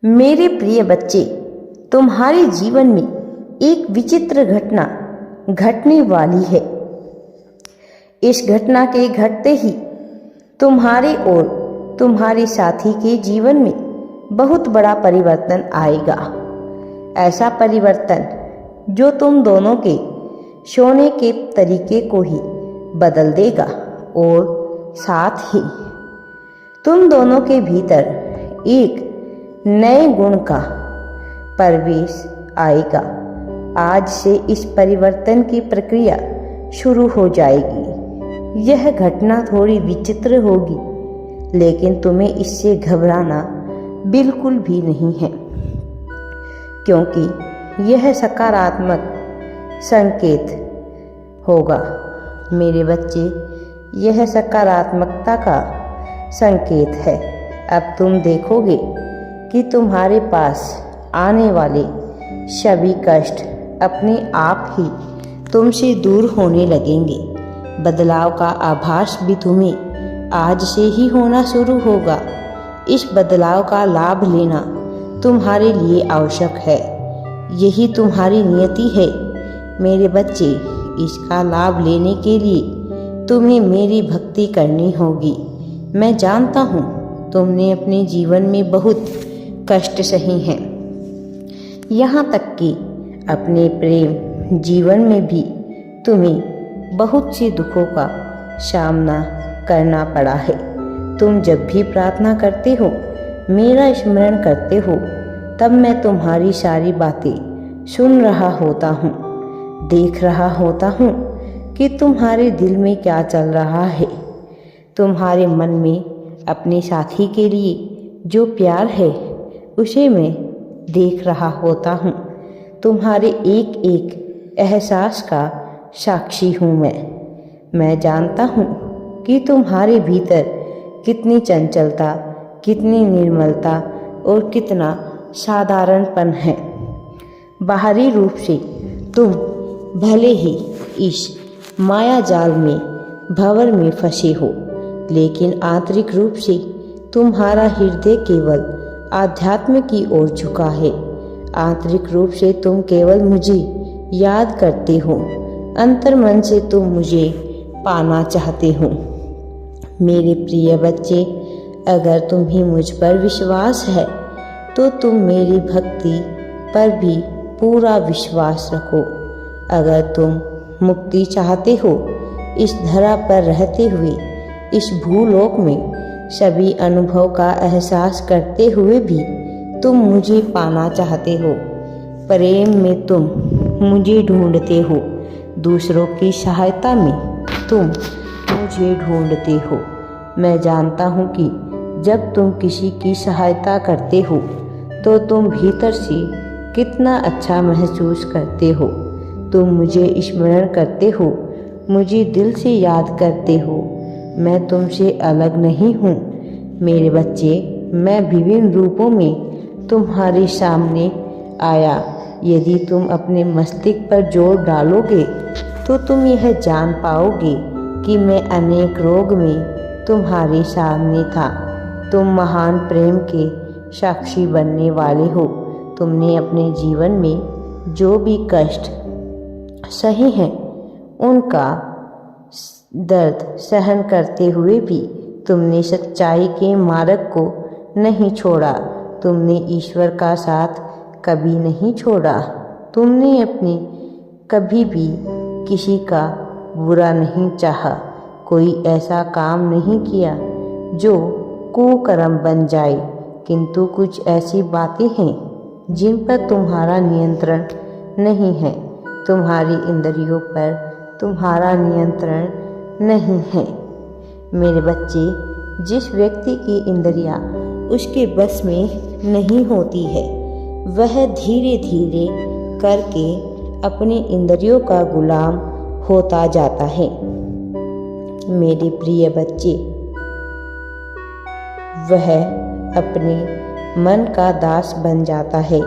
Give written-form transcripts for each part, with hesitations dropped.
मेरे प्रिय बच्चे, तुम्हारे जीवन में एक विचित्र घटना घटने वाली है। इस घटना के घटते ही तुम्हारे और तुम्हारे साथी के जीवन में बहुत बड़ा परिवर्तन आएगा। ऐसा परिवर्तन जो तुम दोनों के सोने के तरीके को ही बदल देगा और साथ ही तुम दोनों के भीतर एक नए गुण का प्रवेश आएगा। आज से इस परिवर्तन की प्रक्रिया शुरू हो जाएगी। यह घटना थोड़ी विचित्र होगी, लेकिन तुम्हें इससे घबराना बिल्कुल भी नहीं है, क्योंकि यह सकारात्मक संकेत होगा। मेरे बच्चे, यह सकारात्मकता का संकेत है। अब तुम देखोगे कि तुम्हारे पास आने वाले सभी कष्ट अपने आप ही तुमसे दूर होने लगेंगे। बदलाव का आभास भी तुम्हें आज से ही होना शुरू होगा। इस बदलाव का लाभ लेना तुम्हारे लिए आवश्यक है। यही तुम्हारी नियति है। मेरे बच्चे, इसका लाभ लेने के लिए तुम्हें मेरी भक्ति करनी होगी। मैं जानता हूँ तुमने अपने जीवन में बहुत कष्ट सही हैं, यहाँ तक कि अपने प्रेम जीवन में भी तुम्हें बहुत से दुखों का सामना करना पड़ा है। तुम जब भी प्रार्थना करते हो, मेरा स्मरण करते हो, तब मैं तुम्हारी सारी बातें सुन रहा होता हूँ, देख रहा होता हूँ कि तुम्हारे दिल में क्या चल रहा है। तुम्हारे मन में अपने साथी के लिए जो प्यार है उसे मैं देख रहा होता हूँ। तुम्हारे एक एक एहसास का साक्षी हूँ मैं जानता हूँ कि तुम्हारे भीतर कितनी चंचलता, कितनी निर्मलता और कितना साधारणपन है। बाहरी रूप से तुम भले ही इस माया जाल में भंवर में फंसे हो, लेकिन आंतरिक रूप से तुम्हारा हृदय केवल आध्यात्म की ओर झुका है। आंतरिक रूप से तुम केवल मुझे याद करते हो, अंतर्मन से तुम मुझे पाना चाहते हो। मेरे प्रिय बच्चे, अगर तुम्हें मुझ पर विश्वास है तो तुम मेरी भक्ति पर भी पूरा विश्वास रखो। अगर तुम मुक्ति चाहते हो, इस धरा पर रहते हुए इस भूलोक में सभी अनुभव का एहसास करते हुए भी तुम मुझे पाना चाहते हो, प्रेम में तुम मुझे ढूंढते हो, दूसरों की सहायता में तुम मुझे ढूंढते हो। मैं जानता हूँ कि जब तुम किसी की सहायता करते हो तो तुम भीतर से कितना अच्छा महसूस करते हो। तुम मुझे स्मरण करते हो, मुझे दिल से याद करते हो। मैं तुमसे अलग नहीं हूँ मेरे बच्चे। मैं विभिन्न रूपों में तुम्हारे सामने आया। यदि तुम अपने मस्तिष्क पर जोर डालोगे तो तुम यह जान पाओगे कि मैं अनेक रोग में तुम्हारे सामने था। तुम महान प्रेम के साक्षी बनने वाले हो। तुमने अपने जीवन में जो भी कष्ट सहे हैं, उनका दर्द सहन करते हुए भी तुमने सच्चाई के मार्ग को नहीं छोड़ा। तुमने ईश्वर का साथ कभी नहीं छोड़ा। तुमने अपने कभी भी किसी का बुरा नहीं चाहा। कोई ऐसा काम नहीं किया जो कुकर्म बन जाए। किंतु कुछ ऐसी बातें हैं जिन पर तुम्हारा नियंत्रण नहीं है। तुम्हारी इंद्रियों पर तुम्हारा नियंत्रण नहीं है। मेरे बच्चे, जिस व्यक्ति की इंद्रियां उसके बस में नहीं होती है, वह धीरे धीरे करके अपनी इंद्रियों का गुलाम होता जाता है। मेरे प्रिय बच्चे, वह अपने मन का दास बन जाता है।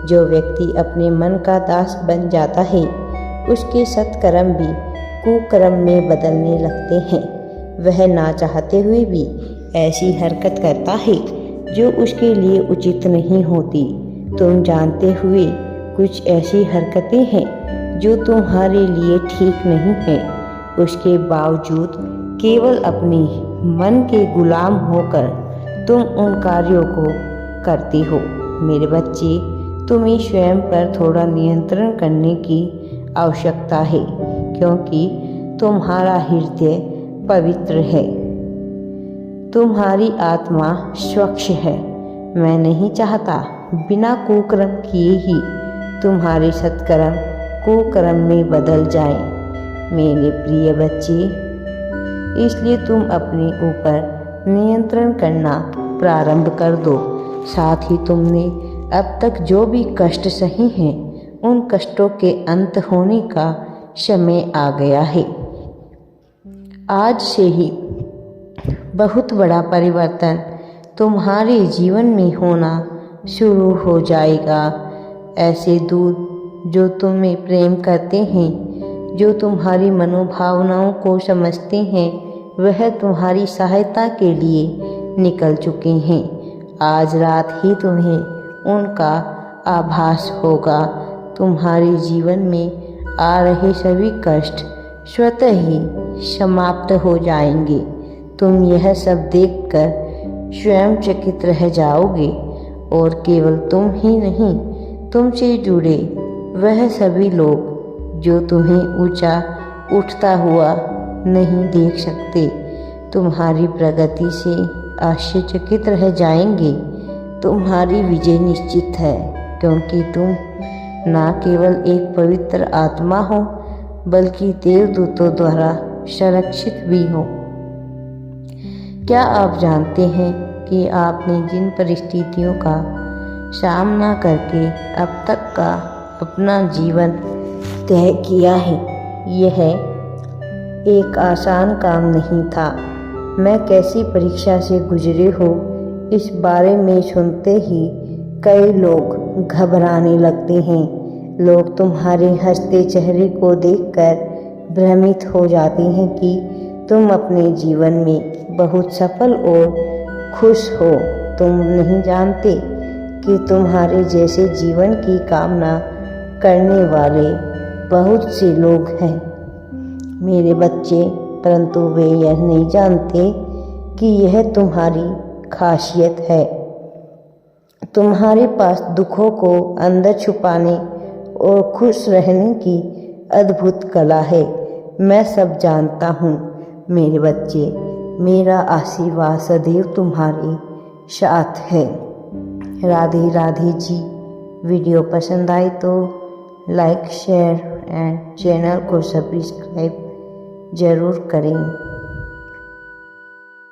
जो व्यक्ति अपने मन का दास बन जाता है, उसके सत्कर्म भी कुकर्म में बदलने लगते हैं। वह ना चाहते हुए भी ऐसी हरकत करता है जो उसके लिए उचित नहीं होती। तुम जानते हुए कुछ ऐसी हरकतें हैं जो तुम्हारे लिए ठीक नहीं है। उसके बावजूद केवल अपने मन के गुलाम होकर तुम उन कार्यों को करती हो। मेरे बच्चे, तुम्हें स्वयं पर थोड़ा नियंत्रण करने की आवश्यकता है, क्योंकि तुम्हारा हृदय पवित्र है, तुम्हारी आत्मा स्वच्छ है। मैं नहीं चाहता बिना कुकर्म किए ही तुम्हारे सत्कर्म कुकर्म में बदल जाएं। मेरे प्रिय बच्चे, इसलिए तुम अपने ऊपर नियंत्रण करना प्रारंभ कर दो। साथ ही तुमने अब तक जो भी कष्ट सहे हैं, उन कष्टों के अंत होने का समय आ गया है। आज से ही बहुत बड़ा परिवर्तन तुम्हारे जीवन में होना शुरू हो जाएगा। ऐसे दूत जो तुम्हें प्रेम करते हैं, जो तुम्हारी मनोभावनाओं को समझते हैं, वह तुम्हारी सहायता के लिए निकल चुके हैं। आज रात ही तुम्हें उनका आभास होगा। तुम्हारे जीवन में आ रहे सभी कष्ट स्वतः ही समाप्त हो जाएंगे। तुम यह सब देखकर स्वयं चकित रह जाओगे, और केवल तुम ही नहीं, तुमसे जुड़े वह सभी लोग जो तुम्हें ऊंचा उठता हुआ नहीं देख सकते, तुम्हारी प्रगति से आश्चर्यचकित रह जाएंगे। तुम्हारी विजय निश्चित है, क्योंकि तुम न केवल एक पवित्र आत्मा हो, बल्कि देवदूतों द्वारा संरक्षित भी हो। क्या आप जानते हैं कि आपने जिन परिस्थितियों का सामना करके अब तक का अपना जीवन तय किया है, यह एक आसान काम नहीं था। मैं कैसी परीक्षा से गुजरे हो, इस बारे में सुनते ही कई लोग घबराने लगते हैं। लोग तुम्हारे हंसते चेहरे को देखकर भ्रमित हो जाते हैं कि तुम अपने जीवन में बहुत सफल और खुश हो। तुम नहीं जानते कि तुम्हारे जैसे जीवन की कामना करने वाले बहुत से लोग हैं, मेरे बच्चे, परंतु वे यह नहीं जानते कि यह तुम्हारी खासियत है। तुम्हारे पास दुखों को अंदर छुपाने और खुश रहने की अद्भुत कला है। मैं सब जानता हूँ मेरे बच्चे। मेरा आशीर्वाद सदैव तुम्हारे साथ है। राधे राधे जी। वीडियो पसंद आए तो लाइक, शेयर एंड चैनल को सब्सक्राइब ज़रूर करें।